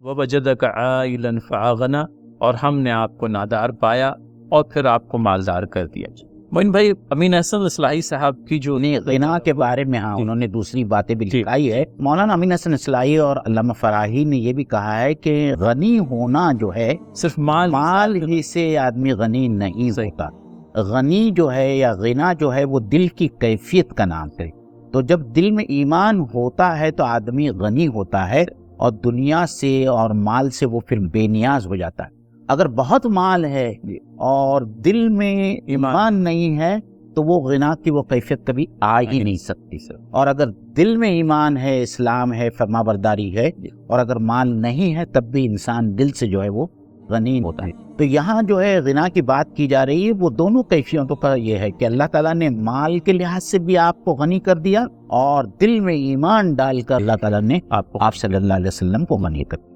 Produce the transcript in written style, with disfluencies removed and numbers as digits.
ववजदक आइलन फअगना, और हमने आपको नादार पाया और फिर आपको मालदार कर दिया। मोइन भाई, अमीन हसन इस्लाही साहब की जो गिना के बारे में, हाँ, उन्होंने दूसरी बातें भी लिखाई है। मौलाना अमीन हसन इस्लाही और अल्लामा फराही ने ये भी कहा है कि गनी होना जो है सिर्फ माल ही से आदमी गनी नहीं होता। गनी जो है या गिना जो है वो दिल की कैफियत का नाम है। तो जब दिल में ईमान होता है तो आदमी गनी होता है और दुनिया से और माल से वो फिर बेनियाज हो जाता है। अगर बहुत माल है और दिल में ईमान नहीं है तो वो गिना की वो कैफियत कभी आ ही नहीं सकती सर। और अगर दिल में ईमान है, इस्लाम है, फरमाबरदारी है, और अगर माल नहीं है तब भी इंसान दिल से जो है वो गनी होता है। तो यहाँ जो है गिना की बात की जा रही है वो दोनों कैफियतों का ये है कि अल्लाह ताला ने माल के लिहाज से भी आपको गनी कर दिया और दिल में ईमान डालकर अल्लाह ताला ने आप सल्लल्लाहु अलैहि वसल्लम को गनी कर दिया।